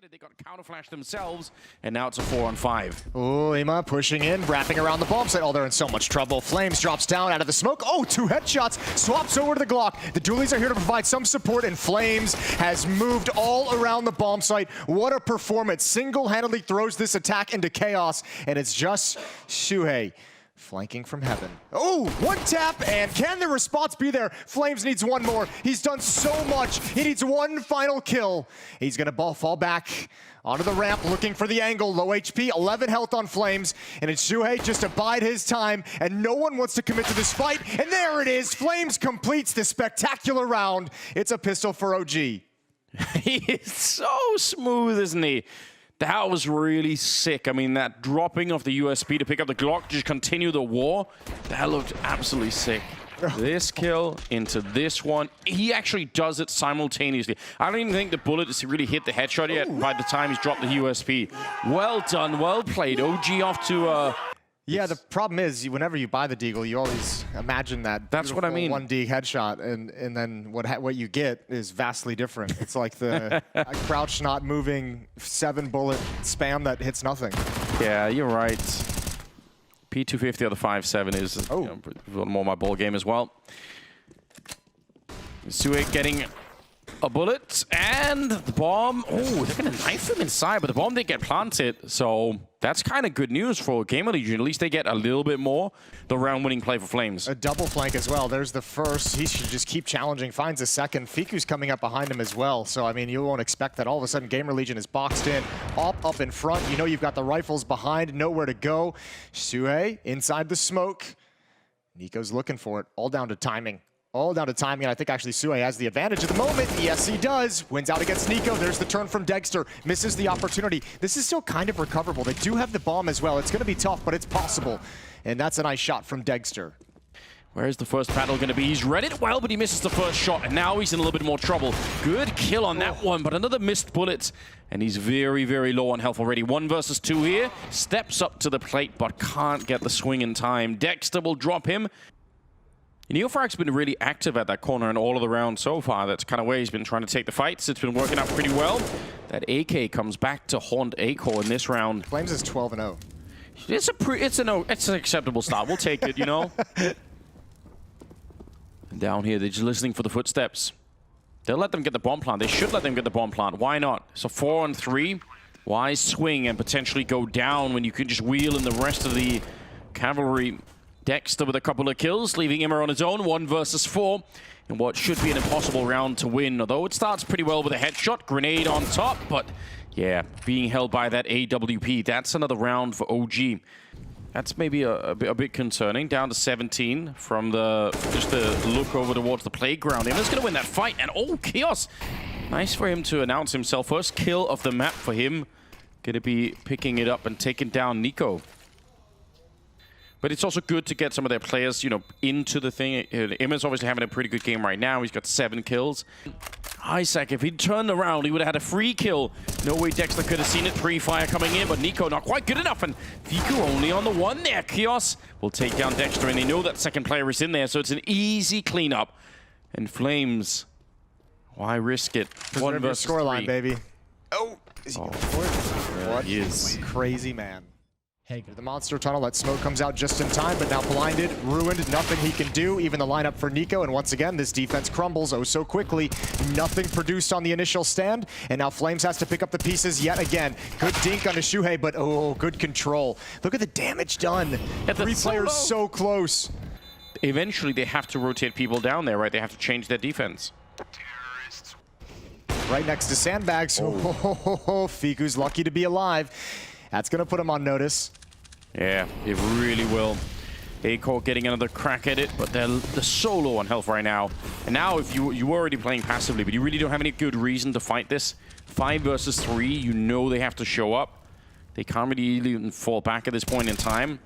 They got counter flash themselves, and now it's a 4-on-5. Oh, Ima pushing in, wrapping around the bomb site. Oh, they're in so much trouble. Flames drops down out of the smoke. Oh, 2 headshots, swaps over to the Glock. The dualies are here to provide some support, and Flames has moved all around the bomb site. What a performance. Single-handedly throws this attack into chaos, and it's just Shuhei flanking from heaven. Oh, 1 tap, and can the response be there? Flames needs 1 more. He's done so much. He needs 1 final kill. He's gonna fall back onto the ramp, looking for the angle. Low HP, 11 health on Flames, and it's Shuhei just to bide his time, and no one wants to commit to this fight, and there it is. Flames completes this spectacular round. It's a pistol for OG. He is so smooth, isn't he? That was really sick. I mean, that dropping of the USP to pick up the Glock, just continue the war, that looked absolutely sick. This kill into this one. He actually does it simultaneously. I don't even think the bullet has really hit the headshot yet by the time he's dropped the USP. Well done, well played. OG off to... Yeah, the problem is, whenever you buy the Deagle, you always imagine that that's what I mean. 1D headshot, and then what you get is vastly different. It's like the crouch not moving 7-bullet spam that hits nothing. Yeah, you're right. P250 or the 5.7 is a little more my ball game as well. Shuhei getting a bullet, and the bomb. Oh, they're going to knife him inside, but the bomb didn't get planted. So that's kind of good news for GamerLegion. At least they get a little bit more. The round-winning play for Flames. A double flank as well. There's the first. He should just keep challenging. Finds a second. Fiku's coming up behind him as well. So, I mean, you won't expect that all of a sudden GamerLegion is boxed in. Up in front. You know you've got the rifles behind. Nowhere to go. Shuhei inside the smoke. Nico's looking for it. All down to timing. All down to timing, and I think actually Shuhei has the advantage at the moment. Yes, he does. Wins out against Nico. There's the turn from Dexter. Misses the opportunity. This is still kind of recoverable. They do have the bomb as well. It's going to be tough, but it's possible. And that's a nice shot from Dexter. Where's the first battle going to be? He's read it well, but he misses the first shot, and now he's in a little bit more trouble. Good kill on that one, but another missed bullet, and he's very, very low on health already. 1 versus 2 here. Steps up to the plate, but can't get the swing in time. Dexter will drop him. Neofrag's been really active at that corner in all of the rounds so far. That's kind of where he's been trying to take the fights. It's been working out pretty well. That AK comes back to haunt A-Core in this round. Flames is 12-0. It's an acceptable start. We'll take it, you know. And down here, they're just listening for the footsteps. They'll let them get the bomb plant. They should let them get the bomb plant. Why not? So 4-on-3. Why swing and potentially go down when you can just wheel in the rest of the cavalry? Dexter with a couple of kills, leaving Ima on his own, 1 versus 4, in what should be an impossible round to win. Although it starts pretty well with a headshot, grenade on top, but yeah, being held by that AWP, that's another round for OG. That's maybe a bit concerning. Down to 17 from just the look over towards the playground. Ima's going to win that fight, and oh, Chaos. Nice for him to announce himself. First kill of the map for him. Going to be picking it up and taking down Nico. But it's also good to get some of their players, you know, into the thing. Ima's obviously having a pretty good game right now. He's got 7 kills. Izak, if he'd turned around, he would have had a free kill. No way Dexter could have seen it. Pre-fire coming in, but Nico not quite good enough. And Fiku only on the 1 there. Chaos will take down Dexter, and they know that second player is in there, so it's an easy cleanup. And Flames, why risk it? Preserve 1 versus your scoreline, 3. baby. Oh, is he going for it? What is crazy man. The monster tunnel, that smoke comes out just in time, but now blinded, ruined, nothing he can do. Even the lineup for Nico, and once again, this defense crumbles oh so quickly. Nothing produced on the initial stand, and now Flames has to pick up the pieces yet again. Good dink onto Shuhei, but oh, good control. Look at the damage done. 3 players so close. Eventually, they have to rotate people down there, right? They have to change their defense. Right next to sandbags. Oh, Fiku's lucky to be alive. That's going to put him on notice. Yeah, it really will. A-Core getting another crack at it, but they're so low on health right now. And now, if you were already playing passively, but you really don't have any good reason to fight this. 5 versus 3, you know they have to show up. They can't really even fall back at this point in time.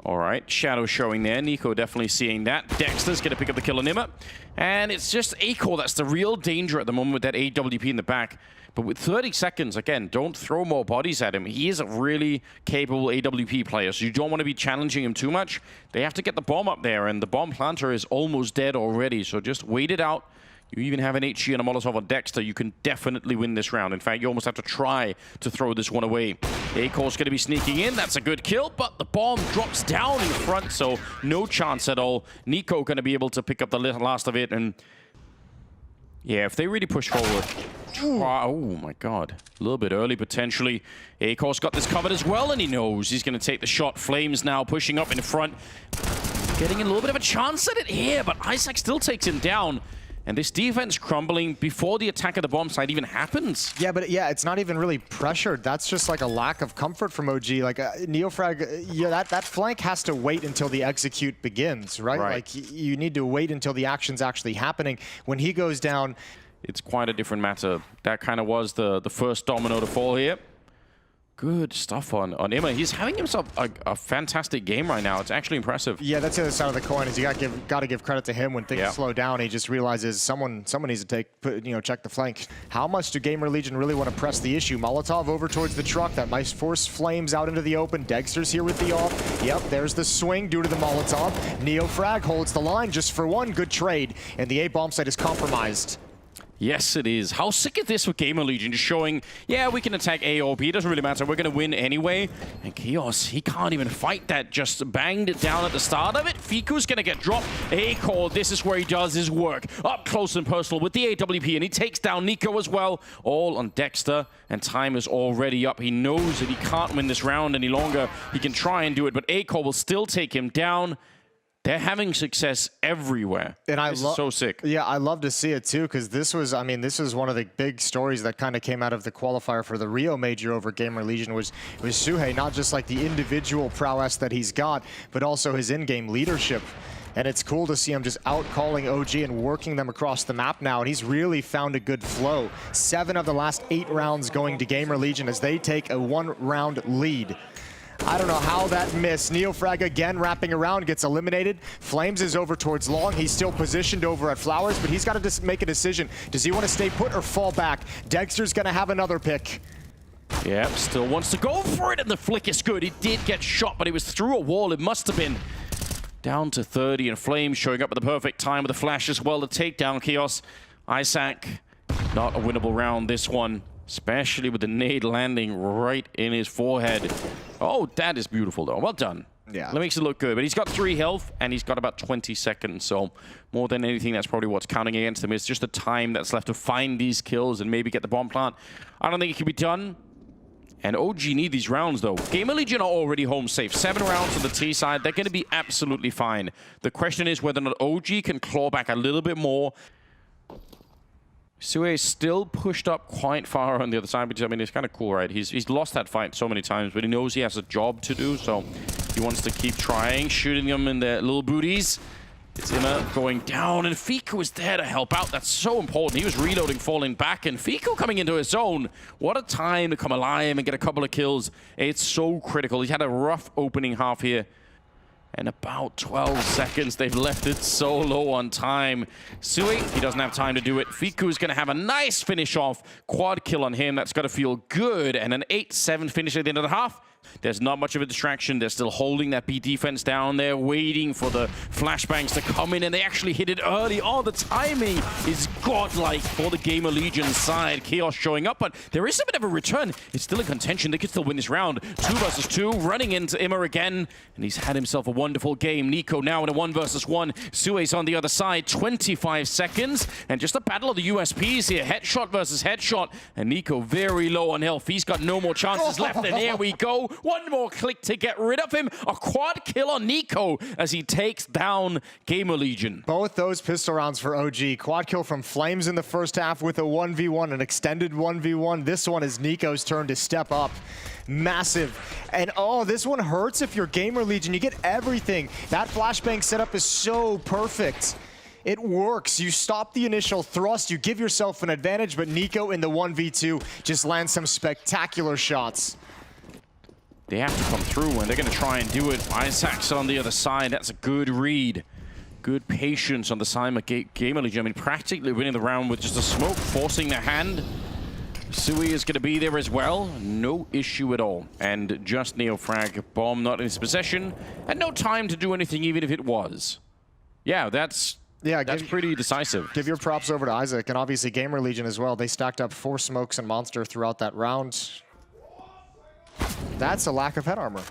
All right, Shadow showing there. Nico definitely seeing that. Dexter's going to pick up the kill on Ima. And it's just A-Core that's the real danger at the moment with that AWP in the back. But with 30 seconds, again, don't throw more bodies at him. He is a really capable AWP player, so you don't want to be challenging him too much. They have to get the bomb up there, and the bomb planter is almost dead already. So just wait it out. You even have an HG and a Molotov on Dexter, you can definitely win this round. In fact, you almost have to try to throw this one away. Akor's going to be sneaking in. That's a good kill, but the bomb drops down in front, so no chance at all. Nico going to be able to pick up the last of it, and yeah, if they really push forward. Oh my god. A little bit early, potentially. Akor's got this covered as well, and he knows he's going to take the shot. Flames now pushing up in front. Getting a little bit of a chance at it here, but izak still takes him down. And this defense crumbling before the attack of the bomb site even happens. Yeah, but yeah, it's not even really pressured. That's just like a lack of comfort from OG. Like Neofrag, yeah, that flank has to wait until the execute begins, right? Like you need to wait until the action's actually happening. When he goes down, it's quite a different matter. That kind of was the first domino to fall here. Good stuff on Imma. He's having himself a fantastic game right now. It's actually impressive. Yeah, that's the other side of the coin. Is you got to give credit to him when things slow down. He just realizes someone needs to check the flank. How much do GamerLegion really want to press the issue? Molotov over towards the truck. That might force Flames out into the open. Dexter's here with the off. Yep, there's the swing due to the Molotov. Neofrag holds the line just for one. Good trade, and the A bomb site is compromised. Yes, it is. How sick is this with GamerLegion? Just showing, yeah, we can attack A or B. It doesn't really matter. We're going to win anyway. And Chaos, he can't even fight that. Just banged it down at the start of it. Fiku's going to get dropped. Akor, this is where he does his work. Up close and personal with the AWP. And he takes down Nico as well. All on Dexter. And time is already up. He knows that he can't win this round any longer. He can try and do it, but Akor will still take him down. They're having success everywhere. And this is so sick. Yeah, I love to see it too, because this was one of the big stories that kind of came out of the qualifier for the Rio Major over GamerLegion was Suhei, not just like the individual prowess that he's got, but also his in-game leadership. And it's cool to see him just out-calling OG and working them across the map now, and he's really found a good flow. 7 of the last 8 rounds going to GamerLegion as they take a 1-round lead. I don't know how that missed. Neofrag again wrapping around, gets eliminated. Flames is over towards Long. He's still positioned over at Flowers, but he's got to make a decision. Does he want to stay put or fall back? Dexter's going to have another pick. Yeah, still wants to go for it, and the flick is good. He did get shot, but he was through a wall. It must have been down to 30, and Flames showing up at the perfect time with a flash as well to take down Chaos. izak, not a winnable round this one, especially with the nade landing right in his forehead. Oh, that is beautiful, though. Well done. Yeah. That makes it look good. But he's got 3 health, and he's got about 20 seconds. So more than anything, that's probably what's counting against him. It's just the time that's left to find these kills and maybe get the bomb plant. I don't think it can be done. And OG need these rounds, though. GamerLegion are already home safe. 7 rounds on the T side. They're going to be absolutely fine. The question is whether or not OG can claw back a little bit more. Suhei is still pushed up quite far on the other side, because, I mean, it's kind of cool, right? He's lost that fight so many times, but he knows he has a job to do, so he wants to keep trying, shooting them in their little booties. It's Imma going down, and Fiku is there to help out. That's so important. He was reloading, falling back, and Fiku coming into his own. What a time to come alive and get a couple of kills. It's so critical. He's had a rough opening half here. And about 12 seconds, they've left it so low on time. Suhei, he doesn't have time to do it. Fiku's going to have a nice finish off. Quad kill on him. That's got to feel good. And an 8-7 finish at the end of the half. There's not much of a distraction. They're still holding that B defense down there, waiting for the flashbangs to come in, and they actually hit it early. Oh, the timing is godlike for the GamerLegion side. Chaos showing up, but there is a bit of a return. It's still in contention. They could still win this round. 2 versus 2, running into Imma again, and he's had himself a wonderful game. Nico now in a 1 versus 1. Suhei's on the other side, 25 seconds, and just a battle of the USPs here. Headshot versus headshot, and Nico very low on health. He's got no more chances left, and here we go. 1 more click to get rid of him. A quad kill on Nico as he takes down GamerLegion. Both those pistol rounds for OG. Quad kill from Flames in the first half with a 1v1, an extended 1v1. This one is Nico's turn to step up. Massive. And oh, this one hurts if you're GamerLegion. You get everything. That flashbang setup is so perfect. It works. You stop the initial thrust, you give yourself an advantage, but Nico in the 1v2 just lands some spectacular shots. They have to come through, and they're going to try and do it. izak's on the other side. That's a good read. Good patience on the side of GamerLegion. I mean, practically winning the round with just a smoke, forcing their hand. Suhei is going to be there as well. No issue at all. And just Neofrag. Bomb not in his possession. And no time to do anything, even if it was. Yeah, that's Yeah, That's pretty decisive. Give your props over to izak, and obviously GamerLegion as well. They stacked up 4 smokes and monster throughout that round. That's a lack of head armor.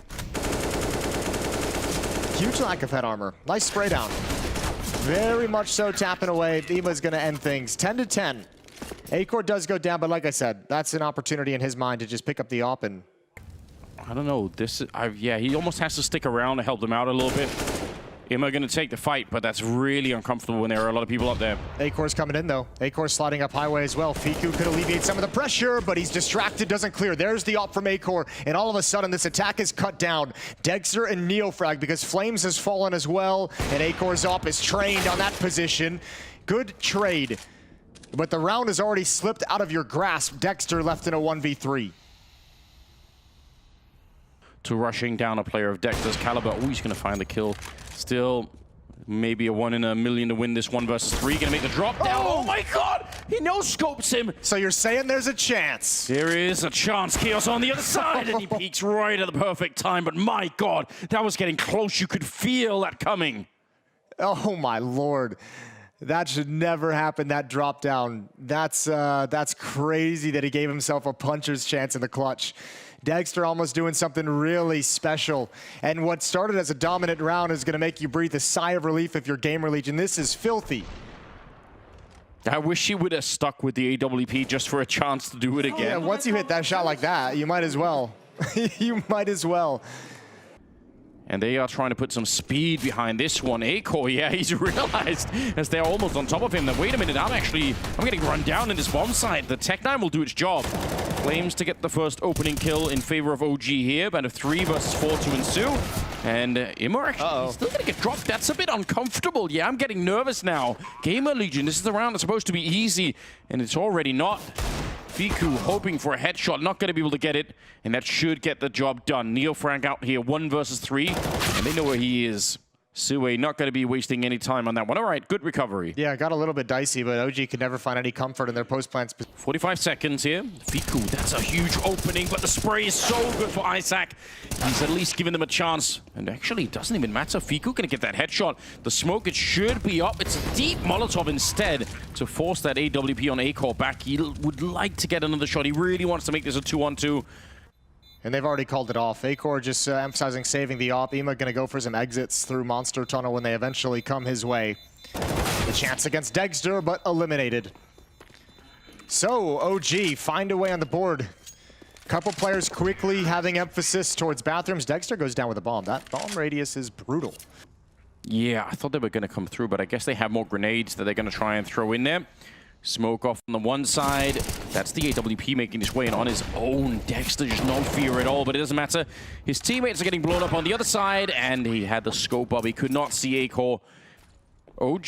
Huge lack of head armor. Nice spray down. Very much so tapping away. Dima's going to end things. 10-10. Acor does go down, but like I said, that's an opportunity in his mind to just pick up the op and... I don't know. Yeah, he almost has to stick around to help them out a little bit. Ima going to take the fight, but that's really uncomfortable when there are a lot of people up there. Acor's coming in, though. Acor's sliding up highway as well. Fiku could alleviate some of the pressure, but he's distracted, doesn't clear. There's the op from Acor, and all of a sudden, this attack is cut down. Dexter and Neofrag, because Flames has fallen as well, and Acor's op is trained on that position. Good trade, but the round has already slipped out of your grasp. Dexter left in a 1v3. To rushing down a player of Dexter's caliber. Oh, he's going to find the kill. Still, maybe a 1 in a million to win this 1 versus 3. Going to make the drop down. Oh my god! He no-scopes him. So you're saying there's a chance? There is a chance. Chaos on the other side, and he peeks right at the perfect time. But my god, that was getting close. You could feel that coming. Oh my lord. That should never happen, that drop down. That's crazy that he gave himself a puncher's chance in the clutch. Dexter almost doing something really special. And what started as a dominant round is going to make you breathe a sigh of relief if you're GamerLegion. This is filthy. I wish he would have stuck with the AWP just for a chance to do it again. Yeah, once you hit that shot like that, you might as well. You might as well. And they are trying to put some speed behind this one. Acor, yeah, he's realized as they're almost on top of him that, wait a minute, I'm getting run down in this bomb site. The Tech-9 will do its job. Flames to get the first opening kill in favor of OG here. Band of 3 versus 4 to ensue. And Immer actually still gonna get dropped. That's a bit uncomfortable. Yeah, I'm getting nervous now. GamerLegion, this is the round that's supposed to be easy, and it's already not. Fiku hoping for a headshot, not going to be able to get it, and that should get the job done. Neofrag out here, 1 versus 3, and they know where he is. Sue not going to be wasting any time on that one. All right, good recovery. Yeah, got a little bit dicey, but OG could never find any comfort in their post-plants. 45 seconds here. Fiku, that's a huge opening, but the spray is so good for izak. He's at least giving them a chance. And actually, it doesn't even matter. Fiku going to get that headshot. The smoke, it should be up. It's a deep Molotov instead to force that AWP on Acor back. He would like to get another shot. He really wants to make this a 2-on-2. And they've already called it off. Acor just emphasizing saving the op. Ima going to go for some exits through Monster Tunnel when they eventually come his way. The chance against Dexter, but eliminated. So, OG find a way on the board. Couple players quickly having emphasis towards bathrooms. Dexter goes down with a bomb. That bomb radius is brutal. Yeah, I thought they were going to come through, but I guess they have more grenades that they're going to try and throw in there. Smoke off on the one side. That's the AWP making his way in on his own. Dexter, just no fear at all, but it doesn't matter. His teammates are getting blown up on the other side, and he had the scope up. He could not see Acor. OG,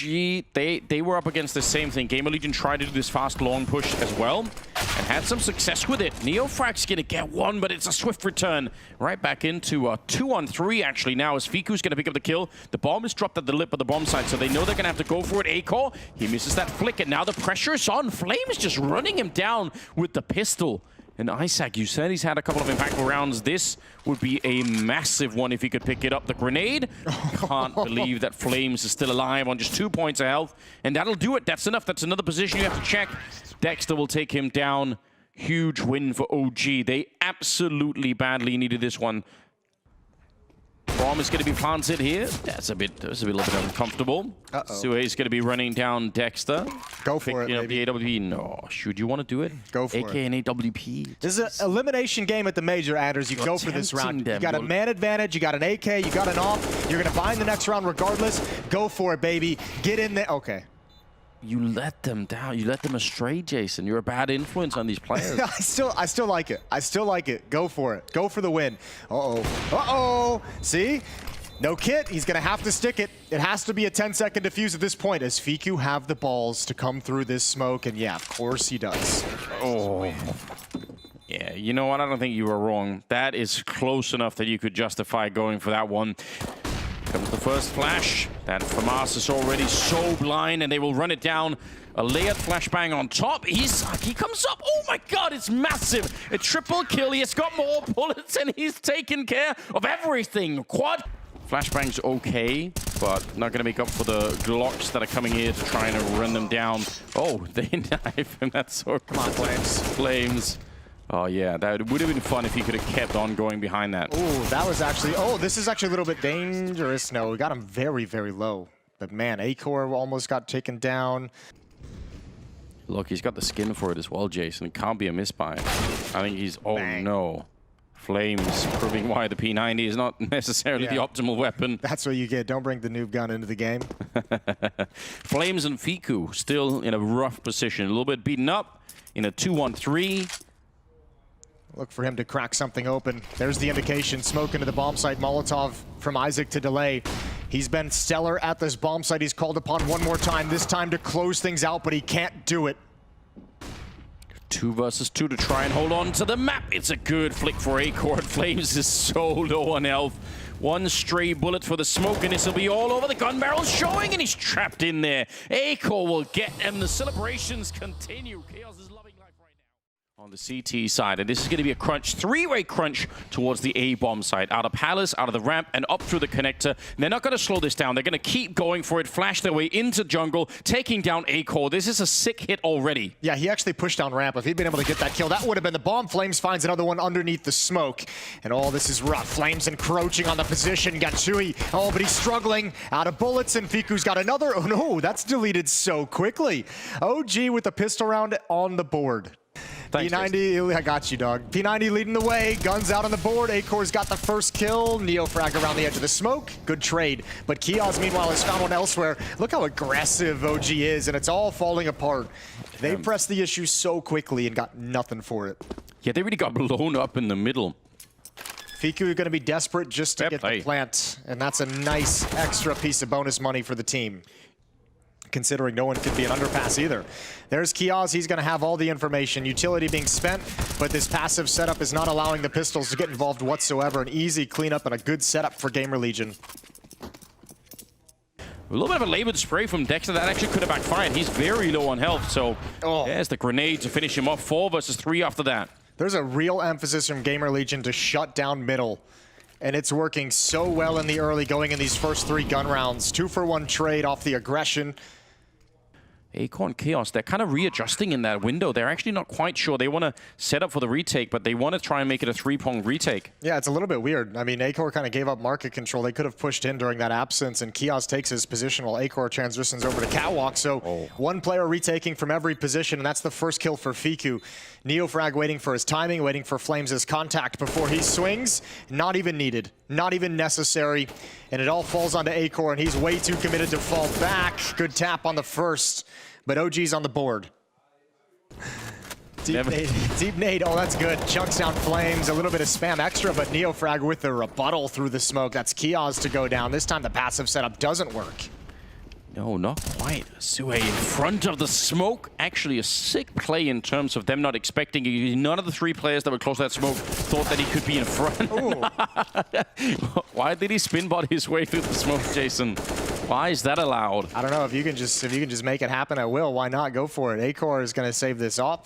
they were up against the same thing. GamerLegion tried to do this fast long push as well and had some success with it. Neofrag's gonna get one, but it's a swift return right back into a 2-on-3 actually now as Fiku's gonna pick up the kill. The bomb is dropped at the lip of the bomb site, so they know they're gonna have to go for it. Acor, he misses that flick, and now the pressure is on. Flames just running him down with the pistol. And izak, you said he's had a couple of impactful rounds. This would be a massive one if he could pick it up. The grenade. Can't believe that Flames is still alive on just 2 points of health. And that'll do it. That's enough. That's another position you have to check. Dexter will take him down. Huge win for OG. They absolutely badly needed this one. Bomb is going to be planted here. That's a little bit uncomfortable. Sue's going to be running down Dexter. Go for it, baby. The AWP. No, should you want to do it? Go for AK and AWP. This is an elimination game at the major, Anders. You go for this round. You got a man advantage. You got an AK. You got an off. You're going to bind the next round regardless. Go for it, baby. Get in there. Okay. You let them down. You let them astray, Jason. You're a bad influence on these players. I still like it. I still like it. Go for it. Go for the win. Uh-oh. Uh-oh. See? No kit. He's going to have to stick it. It has to be a 10-second defuse at this point. Does Fiku have the balls to come through this smoke? And yeah, of course he does. Oh. Yeah, you know what? I don't think you were wrong. That is close enough that you could justify going for that one. Comes the first flash. That FAMAS is already so blind, and they will run it down. A layered flashbang on top. He comes up. Oh my god, it's massive. A triple kill. He has got more bullets, and he's taken care of everything. Quad. Flashbang's okay. but not going to make up for the Glocks that are coming here to try and run them down. Oh, they knife him. That's so Come on, Flames. Flames. Oh, yeah, that would have been fun if he could have kept on going behind that. Oh, that was actually... Oh, this is actually a little bit dangerous. No, we got him very, very low. But man, Acor almost got taken down. Look, he's got the skin for it as well, Jason. It can't be a misbuy. I think he's... Oh, Bang. no. Flames proving why the P90 is not necessarily the optimal weapon. That's what you get. Don't bring the noob gun into the game. Flames and Fiku still in a rough position. A little bit beaten up in a 2-1-3. Look for him to crack something open. There's the indication. Smoke into the bomb site. Molotov from izak to delay. He's been stellar at this bomb site. He's called upon one more time, this time to close things out, but he can't do it. 2 versus 2 to try and hold on to the map. It's a good flick for Acor. Flames is so low on health. One stray bullet for the smoke, and this will be all over. The gun barrel showing, and he's trapped in there. Acor will get him. The celebrations continue. Chaos is loving life right now. On the CT side, and this is going to be a crunch, 3-way crunch towards the A-bomb side. Out of Palace, out of the ramp, and up through the connector. And they're not going to slow this down. They're going to keep going for it, flash their way into jungle, taking down Acor. This is a sick hit already. Yeah, he actually pushed down ramp. If he'd been able to get that kill, that would have been the bomb. Flames finds another one underneath the smoke. And all this is rough. Flames encroaching on the position. Gatsui, oh, but he's struggling. Out of bullets, and Fiku's got another. Oh no, that's deleted so quickly. OG with the pistol round on the board. Thanks, P90, Jason. I got you, dog. P90 leading the way. Guns out on the board. Acor's got the first kill. Neofrag around the edge of the smoke. Good trade. But Kios, meanwhile, has found one elsewhere. Look how aggressive OG is, and it's all falling apart. They pressed the issue so quickly and got nothing for it. Yeah, they really got blown up in the middle. Fiku are going to be desperate just to get the plant, and that's a nice extra piece of bonus money for the team, considering no one could be an underpass either. There's Kios, he's gonna have all the information. Utility being spent, but this passive setup is not allowing the pistols to get involved whatsoever. An easy cleanup and a good setup for GamerLegion. A little bit of a labored spray from Dexter that actually could have backfired. He's very low on health, so there's the grenade to finish him off. 4 versus 3 after that. There's a real emphasis from GamerLegion to shut down middle. And it's working so well in the early going in these first 3 gun rounds. 2-for-1 trade off the aggression. Acor and Chaos, they're kind of readjusting in that window. They're actually not quite sure. They want to set up for the retake, but they want to try and make it a 3-prong retake. Yeah, it's a little bit weird. I mean, Acor kind of gave up market control. They could have pushed in during that absence, and Chaos takes his position while Acor transitions over to Catwalk. So one player retaking from every position, and that's the first kill for Fiku. Neofrag waiting for his timing, waiting for Flames' contact before he swings. Not even needed, not even necessary. And it all falls onto Acor, and he's way too committed to fall back. Good tap on the first, but OG's on the board. Deep nade, oh, that's good. Chunks down Flames, a little bit of spam extra, but Neofrag with the rebuttal through the smoke. That's Kios to go down. This time the passive setup doesn't work. No, not quite. Sue in front of the smoke. Actually a sick play in terms of them not expecting it. None of the 3 players that were close to that smoke thought that he could be in front. Why did he spin bot his way through the smoke, Jason? Why is that allowed? I don't know. If you can just make it happen, I will. Why not? Go for it. Acor is going to save this up.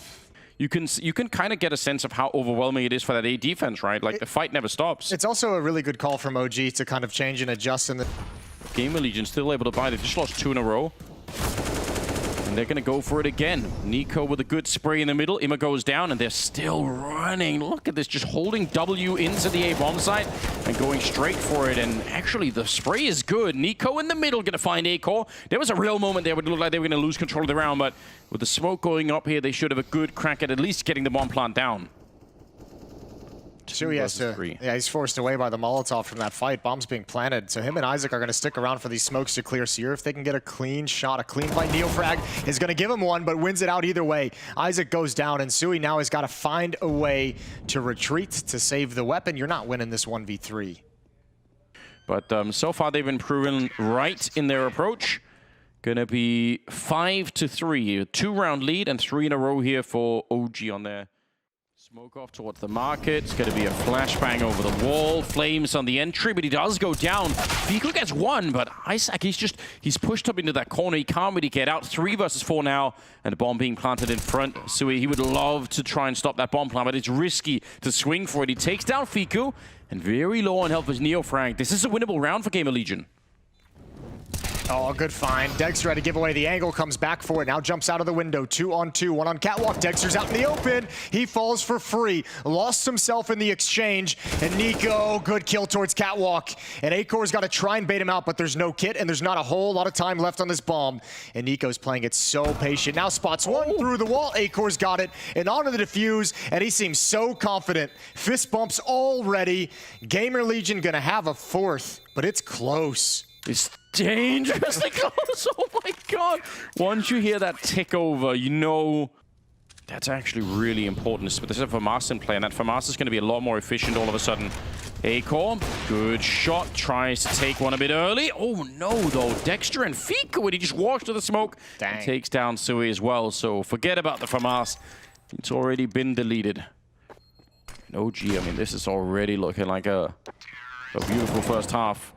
You can kind of get a sense of how overwhelming it is for that A defense, right? Like the fight never stops. It's also a really good call from OG to kind of change and adjust in the... GamerLegion still able to buy. They just lost 2 in a row. And they're going to go for it again. Nico with a good spray in the middle. Ima goes down, and they're still running. Look at this, just holding W into the A-bomb site and going straight for it. And actually, the spray is good. Nico in the middle going to find Acor. There was a real moment there where it looked like they were going to lose control of the round, but with the smoke going up here, they should have a good crack at least getting the bomb plant down. So he has to, yeah, he's forced away by the Molotov from that fight. Bombs being planted. So him and izak are going to stick around for these smokes to clear Seer. If they can get a clean shot, a clean fight, Neofrag is going to give him one, but wins it out either way. izak goes down, and Sui now has got to find a way to retreat to save the weapon. You're not winning this 1v3. But so far, they've been proven right in their approach. Going to be 5-3. A 2-round lead and 3 in a row here for OG on there. Smoke off towards the market. It's going to be a flashbang over the wall. Flames on the entry, but he does go down. Fiku gets 1, but izak, he's pushed up into that corner. He can't really get out. 3 versus 4 now, and the bomb being planted in front. Sui, he would love to try and stop that bomb plant, but it's risky to swing for it. He takes down Fiku, and very low on health is Neofrag. This is a winnable round for GamerLegion. Oh, good find. Dexter had to give away the angle, comes back for it, now jumps out of the window. 2-on-2, 1 on catwalk. Dexter's out in the open. He falls for free. Lost himself in the exchange. And Nico, good kill towards catwalk. And Acor's got to try and bait him out, but there's no kit, and there's not a whole lot of time left on this bomb. And Nico's playing it so patient. Now spots one through the wall. Acor's got it, and onto the defuse, and he seems so confident. Fist bumps already. GamerLegion gonna have a fourth, but it's close. It's dangerously close. Oh my god. Once you hear that tick over, you know that's actually really important. This is a FaMAS in play, and that FaMAS is going to be a lot more efficient all of a sudden. Acor, good shot, tries to take one a bit early. Oh no, though. Dexter and Fika, when he just walks to the smoke, and takes down Sui as well. So forget about the FaMAS. It's already been deleted. And OG, I mean, this is already looking like a beautiful first half.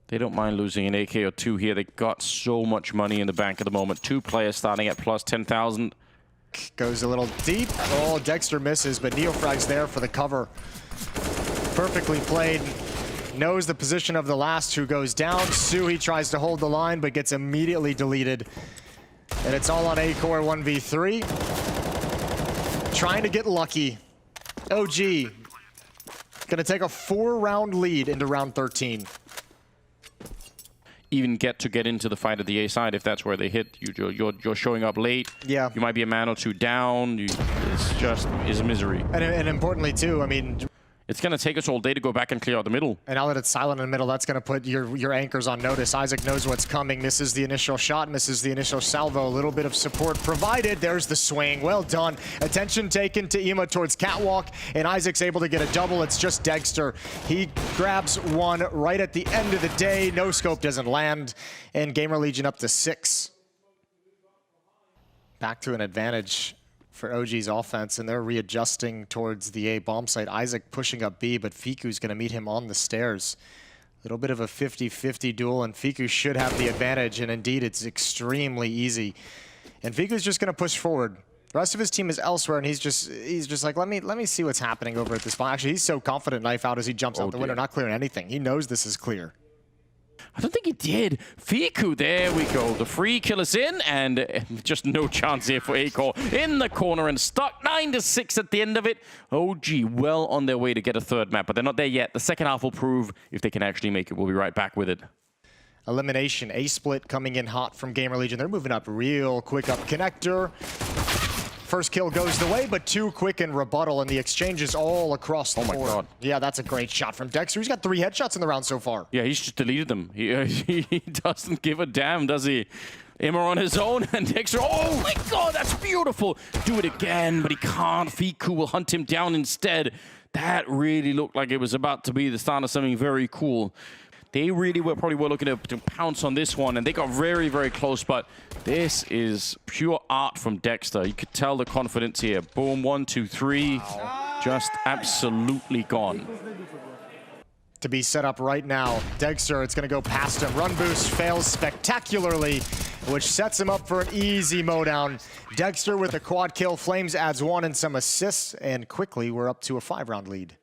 They don't mind losing an AK or two here. They got so much money in the bank at the moment. 2 players starting at plus 10,000. Goes a little deep. Oh, Dexter misses, but Neofrag's there for the cover. Perfectly played. Knows the position of the last who goes down. Sui tries to hold the line, but gets immediately deleted. And it's all on Acor 1v3. Trying to get lucky. OG gonna take a 4-round lead into round 13. Even get into the fight at the A side if that's where they hit. You're showing up late. Yeah. You might be a man or two down. It's just a misery. And importantly too, I mean, it's going to take us all day to go back and clear out the middle. And now that it's silent in the middle, that's going to put your anchors on notice. izak knows what's coming. Misses the initial shot, misses the initial salvo. A little bit of support provided. There's the swing. Well done. Attention taken to Ema towards catwalk, and izak's able to get a double. It's just Dexter. He grabs one right at the end of the day. No scope doesn't land, and GamerLegion up to 6. Back to an advantage for OG's offense, and they're readjusting towards the A bomb site. izak pushing up B, but Fiku's going to meet him on the stairs. A little bit of a 50-50 duel, and Fiku should have the advantage, and indeed it's extremely easy. And Fiku's just going to push forward. The rest of his team is elsewhere, and he's just like, let me see what's happening over at this bomb. Actually, he's so confident knife out as he jumps out the window, not clearing anything. He knows this is clear. I don't think he did. Fiku, there we go. The free kill is in, and just no chance here for Acor. In the corner and stuck. 9-6 at the end of it. OG well on their way to get a third map, but they're not there yet. The second half will prove if they can actually make it. We'll be right back with it. Elimination. A-split coming in hot from GamerLegion. They're moving up real quick up connector. First kill goes the way, but too quick in rebuttal, and the exchange is all across the board. Oh my god. Yeah, that's a great shot from Dexter. He's got 3 headshots in the round so far. Yeah, he's just deleted them. He doesn't give a damn, does he? Immer on his own, and Dexter, oh my god, that's beautiful! Do it again, but he can't. Fiku will hunt him down instead. That really looked like it was about to be the start of something very cool. They really probably were looking to pounce on this one, and they got very, very close, but this is pure art from Dexter. You could tell the confidence here. Boom, 1, 2, 3. Wow. Just absolutely gone. To be set up right now. Dexter, it's going to go past him. Run boost fails spectacularly, which sets him up for an easy mowdown. Dexter with a quad kill. Flames adds 1 and some assists, and quickly we're up to a 5-round lead.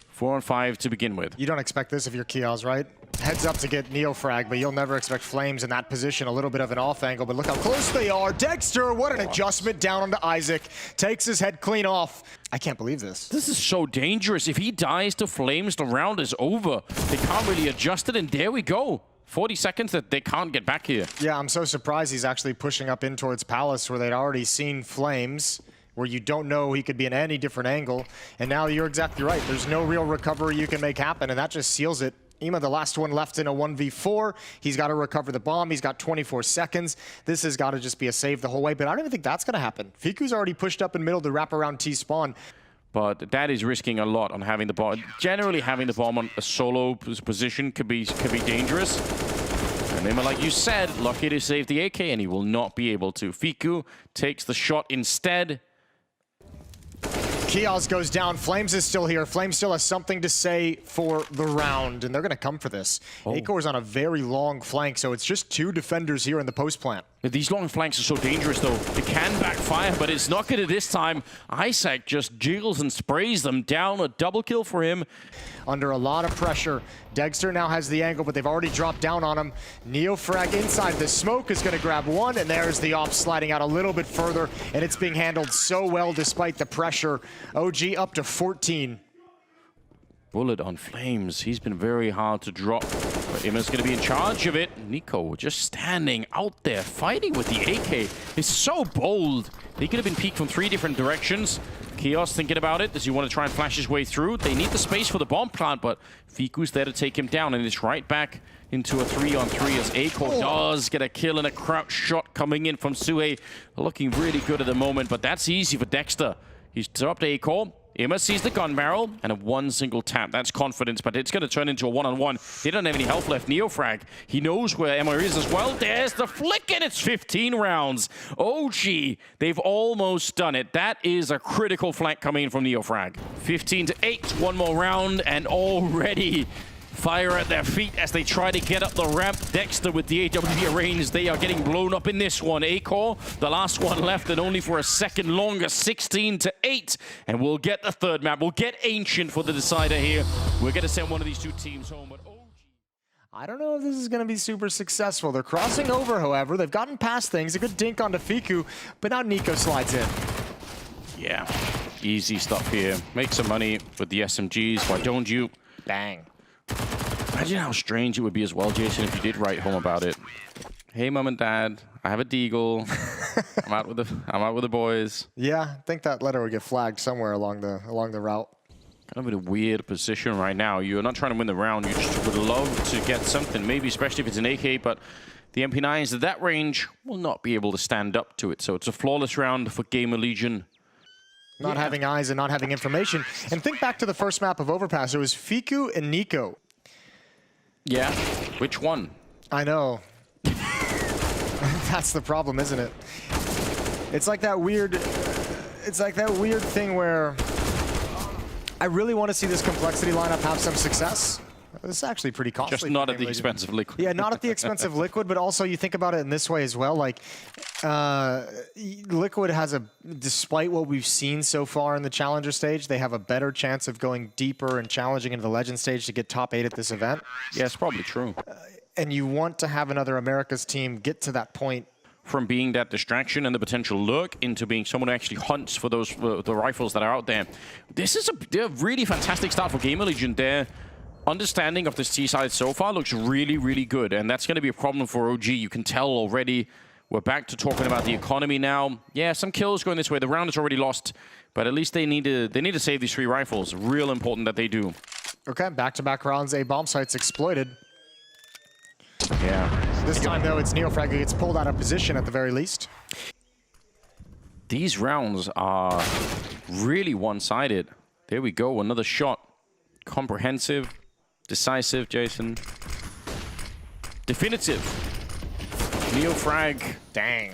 4 on 5 to begin with. You don't expect this if you're Kios, right? Heads up to get Neofrag, but you'll never expect Flames in that position. A little bit of an off angle, but look how close they are. Dexter, what an adjustment down onto izak. Takes his head clean off. I can't believe this. This is so dangerous. If he dies to Flames, the round is over. They can't really adjust it, and there we go. 40 seconds that they can't get back here. Yeah, I'm so surprised he's actually pushing up in towards Palace, where they'd already seen Flames, where you don't know he could be in any different angle. And now you're exactly right. There's no real recovery you can make happen, and that just seals it. Ema, the last one left in a 1v4. He's got to recover the bomb. He's got 24 seconds. This has got to just be a save the whole way, but I don't even think that's going to happen. Fiku's already pushed up in middle to wrap around T-spawn. But that is risking a lot on having the bomb. Generally, having the bomb on a solo position could be dangerous. And Ema, like you said, lucky to save the AK, and he will not be able to. Fiku takes the shot instead. Kios goes down. Flames is still here. Flames still has something to say for the round, and they're going to come for this. Acor's on a very long flank, so it's just 2 defenders here in the post plant. These long flanks are so dangerous, though. It can backfire, but it's not going to this time. Izak just jiggles and sprays them down. A double kill for him. Under a lot of pressure. Dexter now has the angle, but they've already dropped down on him. NeoFrag inside the smoke is going to grab one, and there's the op sliding out a little bit further, and it's being handled so well despite the pressure. OG up to 14. Bullet on Flames. He's been very hard to drop. But Imma's going to be in charge of it. Nico just standing out there, fighting with the AK. He's so bold. He could have been peeked from 3 different directions. Chaos thinking about it. Does he want to try and flash his way through? They need the space for the bomb plant, but Fiku's there to take him down, and it's right back into a 3-on-3 as Acor does get a kill and a crouch shot coming in from Sue. Looking really good at the moment, but that's easy for Dexter. He's dropped Acor. Imma sees the gun barrel and a one single tap. That's confidence, but it's going to turn into a one-on-one. They don't have any health left. NeoFrag, he knows where Emma is as well. There's the flick, and it's 15 rounds. OG, they've almost done it. That is a critical flank coming in from NeoFrag. 15-8, one more round, and already fire at their feet as they try to get up the ramp. Dexter with the AWP range. They are getting blown up in this one. Acor, the last one left, and only for a second longer. 16-8. And we'll get the third map. We'll get Ancient for the decider here. We're going to send one of these 2 teams home. But I don't know if this is going to be super successful. They're crossing over, however. They've gotten past things. A good dink onto Fiku, but now Nico slides in. Yeah, easy stuff here. Make some money with the SMGs. Why don't you? Bang. Imagine how strange it would be as well, Jason, if you did write home about it. Hey, Mom and Dad, I have a deagle. I'm out with the boys. Yeah, I think that letter would get flagged somewhere along the route. Kind of in a weird position right now. You're not trying to win the round. You just would love to get something, maybe especially if it's an AK, but the MP9s at that range will not be able to stand up to it. So it's a flawless round for GamerLegion. Not having eyes and not having information. And think back to the first map of Overpass. It was Fiku and Nico. Yeah, which one? I know. That's the problem, isn't it? It's like that weird thing where I really want to see this complexity lineup have some success. This is actually pretty costly. Just not at the expense of Liquid. Yeah, not at the expense of Liquid, but also you think about it in this way as well. Like, Liquid has despite what we've seen so far in the Challenger stage, they have a better chance of going deeper and challenging into the Legend stage to get top 8 at this event. Yeah, it's probably true. And you want to have another Americas team get to that point. From being that distraction and the potential lurk into being someone who actually hunts for those the rifles that are out there. This is a really fantastic start for GamerLegion there. Understanding of this T side so far looks really, really good, and that's going to be a problem for OG. You can tell already. We're back to talking about the economy now. Yeah, some kills going this way. The round is already lost, but at least they need to save these 3 rifles. Real important that they do. Okay, back-to-back rounds. A bomb site's exploited. Yeah. This time though, it's NeoFrag who gets pulled out of position at the very least. These rounds are really one-sided. There we go. Another shot. Comprehensive. Decisive, Jason. Definitive. NeoFrag. Dang.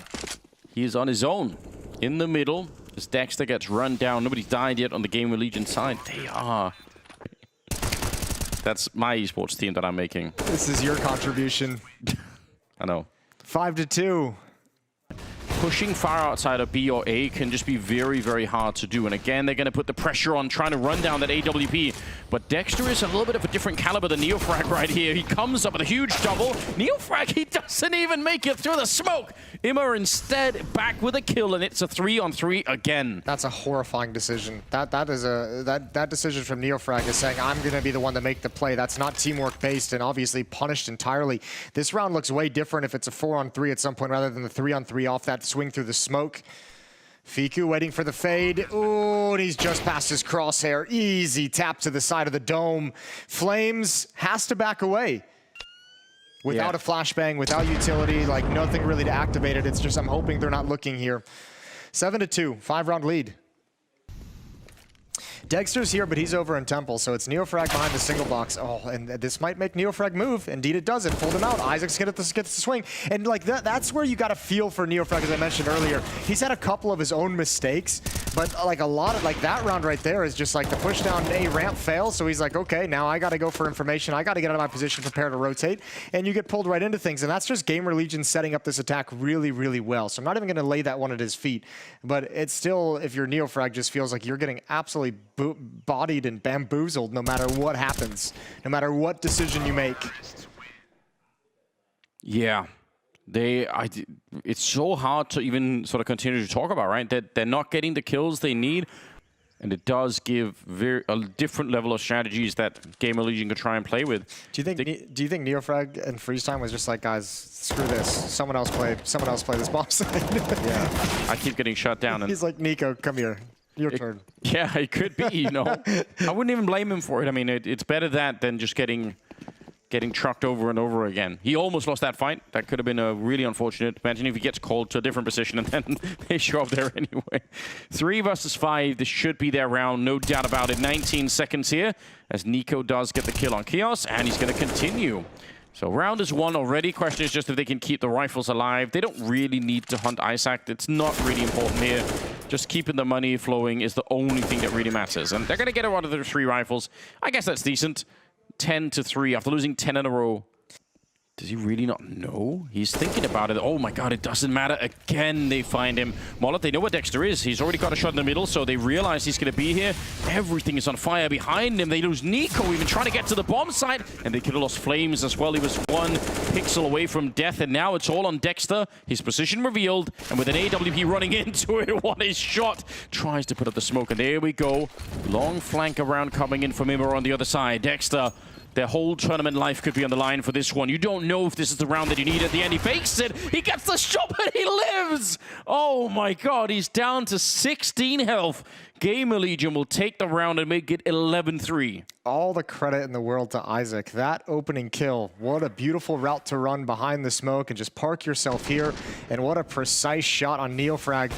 He is on his own. In the middle. As Dexter gets run down. Nobody's died yet on the GamerLegion side. They are. That's my esports team that I'm making. This is your contribution. I know. 5-2. Pushing far outside of B or A can just be very, very hard to do. And again, they're going to put the pressure on trying to run down that AWP. But Dexter is a little bit of a different caliber than NeoFrag right here. He comes up with a huge double. NeoFrag, he doesn't even make it through the smoke. Imma instead back with a kill, and it's a 3-on-3 again. That's a horrifying decision. That decision from NeoFrag is saying, I'm going to be the one to make the play. That's not teamwork based and obviously punished entirely. This round looks way different if it's a 4-on-3 at some point rather than the 3-on-3 off that swing through the smoke. Fiku waiting for the fade. Ooh, and he's just past his crosshair. Easy tap to the side of the dome. Flames has to back away. Without a flashbang, without utility, like nothing really to activate it. It's just I'm hoping they're not looking here. 7-2, 5-round lead. Dexter's here, but he's over in Temple, so it's NeoFrag behind the single box. Oh, and this might make NeoFrag move. Indeed it does. It pulled him out. Isaac's gets the swing. And like that's where you got to feel for NeoFrag, as I mentioned earlier. He's had a couple of his own mistakes, but like a lot of like that round right there is just like the push down A ramp fails. So he's like, okay, now I got to go for information. I got to get out of my position, prepare to rotate. And you get pulled right into things. And that's just GamerLegion setting up this attack really, really well. So I'm not even going to lay that one at his feet. But it's still, if you're Neofrag, just feels like you're getting absolutely bodied and bamboozled no matter what happens, no matter what decision you make. Yeah. It's so hard to even sort of continue to talk about, right? That they're not getting the kills they need, and it does give a different level of strategies that GamerLegion could try and play with. Do you think Neofrag and Freeze Time was just like, guys, screw this, someone else play this bomb side? Yeah, I keep getting shut down. And he's like, Nico, come here, your turn. Yeah, it could be. You know, I wouldn't even blame him for it. I mean, it's better that than just getting trucked over and over again. He almost lost that fight. That could have been a really unfortunate. Imagine if he gets called to a different position and then they show up there anyway. 3 versus 5. This should be their round, no doubt about it. 19 seconds here as Nico does get the kill on Chaos, and he's going to continue. So round is 1 already. Question is just if they can keep the rifles alive. They don't really need to hunt izak. It's not really important here. Just keeping the money flowing is the only thing that really matters. And they're going to get out of their 3 rifles. I guess that's decent. 10-3 after losing 10 in a row. Does he really not know? He's thinking about it. Oh my god, it doesn't matter. Again, they find him. Mollet, they know where Dexter is. He's already got a shot in the middle, so they realize he's going to be here. Everything is on fire behind him. They lose Nico, even trying to get to the bomb site. And they could have lost Flames as well. He was 1 pixel away from death, and now it's all on Dexter. His position revealed, and with an AWP running into it, what a shot. Tries to put up the smoke, and there we go. Long flank around coming in from Immo on the other side. Dexter, their whole tournament life could be on the line for this one. You don't know if this is the round that you need. At the end, he fakes it. He gets the shot, but he lives. Oh my god, he's down to 16 health. GamerLegion will take the round and make it 11-3. All the credit in the world to izak. That opening kill, what a beautiful route to run behind the smoke and just park yourself here. And what a precise shot on Neofrag,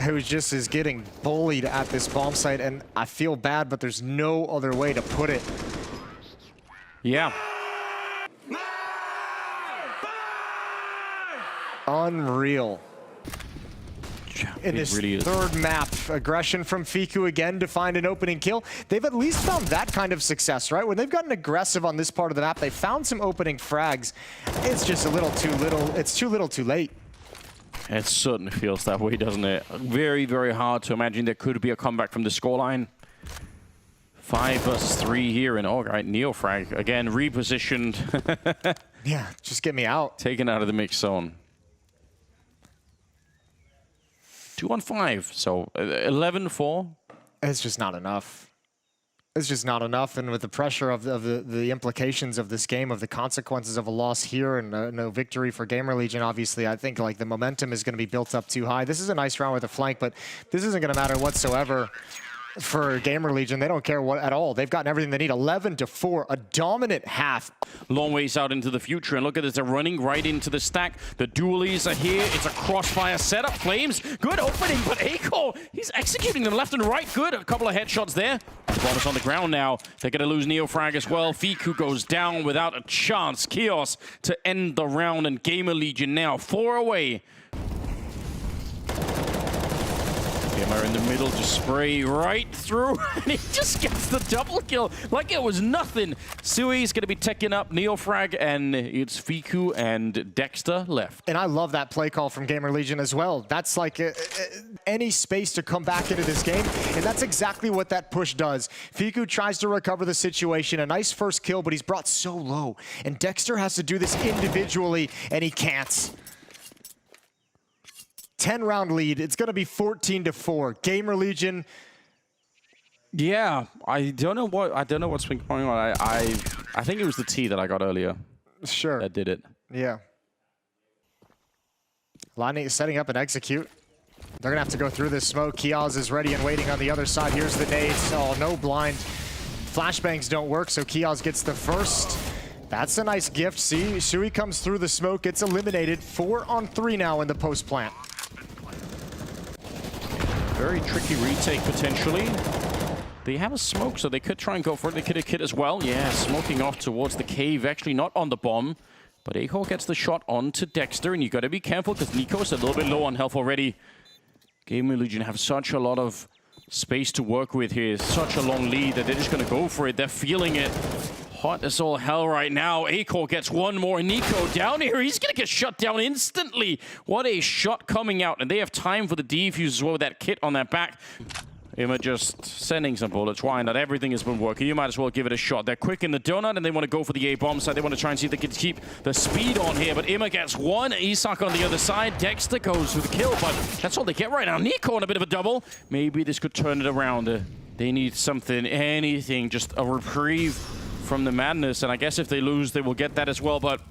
who just is getting bullied at this bomb site. And I feel bad, but there's no other way to put it. Yeah. Unreal. In this really third map, aggression from Fiku again to find an opening kill. They've at least found that kind of success, right? When they've gotten aggressive on this part of the map, they found some opening frags. It's just a little too little. It's too little too late. It certainly feels that way, doesn't it? Very, very hard to imagine there could be a comeback from the scoreline. 5 versus 3 here, and all right, Neofrag again repositioned. Yeah, just get me out. Taken out of the mix zone. 2-on-5, so 11-4. It's just not enough. It's just not enough, and with the pressure of the implications of this game, of the consequences of a loss here and no victory for GamerLegion, obviously, I think like the momentum is going to be built up too high. This is a nice round with a flank, but this isn't going to matter whatsoever. For GamerLegion, they don't care what at all. They've gotten everything they need. 11-4, a dominant half. Long ways out into the future, and look at this, they're running right into the stack. The dualies are here. It's a crossfire setup. Flames, good opening, but Aiko, he's executing them left and right. Good, a couple of headshots there. Bonus on the ground now. They're going to lose Neofrag as well. Fiku goes down without a chance. Chaos to end the round, and GamerLegion now 4 away. Gamer in the middle, just spray right through, and he just gets the double kill like it was nothing. Sui's going to be taking up Neofrag, and it's Fiku and Dexter left. And I love that play call from GamerLegion as well. That's like any space to come back into this game, and that's exactly what that push does. Fiku tries to recover the situation, a nice first kill, but he's brought so low, and Dexter has to do this individually, and he can't. 10-round lead. It's going to be 14-4. GamerLegion. Yeah, I don't know what's been going on. I think it was the T that I got earlier. Sure. That did it. Yeah. Lining, setting up and execute. They're going to have to go through this smoke. Kiaz is ready and waiting on the other side. Here's the nades. Oh, no blind. Flashbangs don't work, so Kiaz gets the first. That's a nice gift. See, Sui comes through the smoke, gets eliminated. 4-on-3 now in the post plant. Very tricky retake, potentially. They have a smoke, so they could try and go for it. They could have hit as well. Yeah, smoking off towards the cave. Actually, not on the bomb. But Aho gets the shot onto Dexter, and you got to be careful because Nico's a little bit low on health already. GamerLegion have such a lot of space to work with here. Such a long lead that they're just going to go for it. They're feeling it. Hot as all hell right now. Acor gets one more. Nico down here. He's going to get shut down instantly. What a shot coming out. And they have time for the defuse as well with that kit on their back. Ima just sending some bullets. Why not? Everything has been working. You might as well give it a shot. They're quick in the donut, and they want to go for the A-bomb side. They want to try and see if they can keep the speed on here, but Ima gets one. Izak on the other side. Dexter goes for the kill, but that's all they get right now. Nico on a bit of a double. Maybe this could turn it around. They need something, anything, just a reprieve from the madness, and I guess if they lose, they will get that as well, but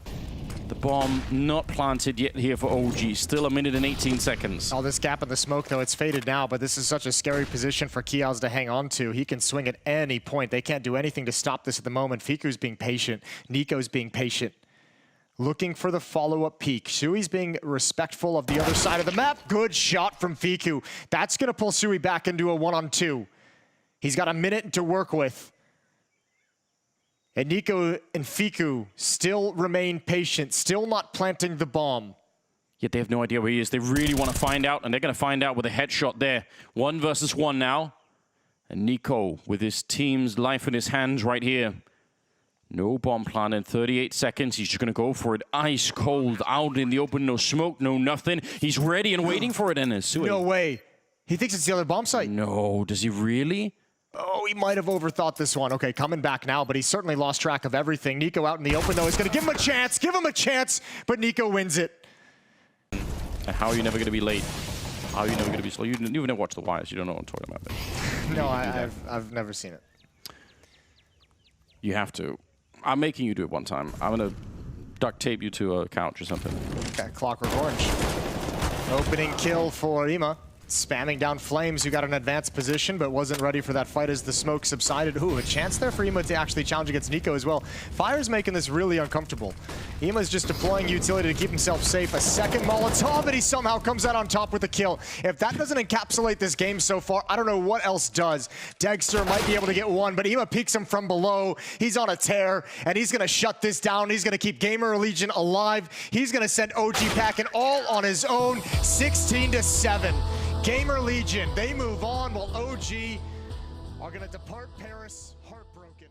the bomb not planted yet here for OG. Still 1 minute and 18 seconds. All this gap in the smoke, though, it's faded now, but this is such a scary position for Kiaz to hang on to. He can swing at any point. They can't do anything to stop this at the moment. Fiku's being patient. Nico's being patient. Looking for the follow-up peak. Sui's being respectful of the other side of the map. Good shot from Fiku. That's going to pull Sui back into a 1-on-2. He's got a minute to work with. And Nico and Fiku still remain patient, still not planting the bomb. Yet they have no idea where he is. They really want to find out, and they're going to find out with a headshot there. 1 versus 1 now. And Nico with his team's life in his hands right here. No bomb plant in 38 seconds. He's just going to go for it. Ice cold, out in the open, no smoke, no nothing. He's ready and waiting for it, Ence. No way. He thinks it's the other bomb site. No, does he really? Oh, he might have overthought this one. Okay, coming back now, but he's certainly lost track of everything. Nico out in the open, though, is going to give him a chance, but Nico wins it. And how are you never going to be late? How are you never going to be slow? You've never watched The Wires. You don't know what I'm talking about. No, I've never seen it. You have to. I'm making you do it one time. I'm going to duct tape you to a couch or something. Okay, Clockwork Orange. Opening kill for Ima. Spamming down Flames, who got an advanced position, but wasn't ready for that fight as the smoke subsided. Ooh, a chance there for Ima to actually challenge against Nico as well. Fire's making this really uncomfortable. Ima's just deploying utility to keep himself safe. A second Molotov, and he somehow comes out on top with a kill. If that doesn't encapsulate this game so far, I don't know what else does. Dexter might be able to get one, but Ima peeks him from below. He's on a tear, and he's going to shut this down. He's going to keep GamerLegion alive. He's going to send OG packing all on his own, 16-7. GamerLegion, they move on while OG are going to depart Paris heartbroken.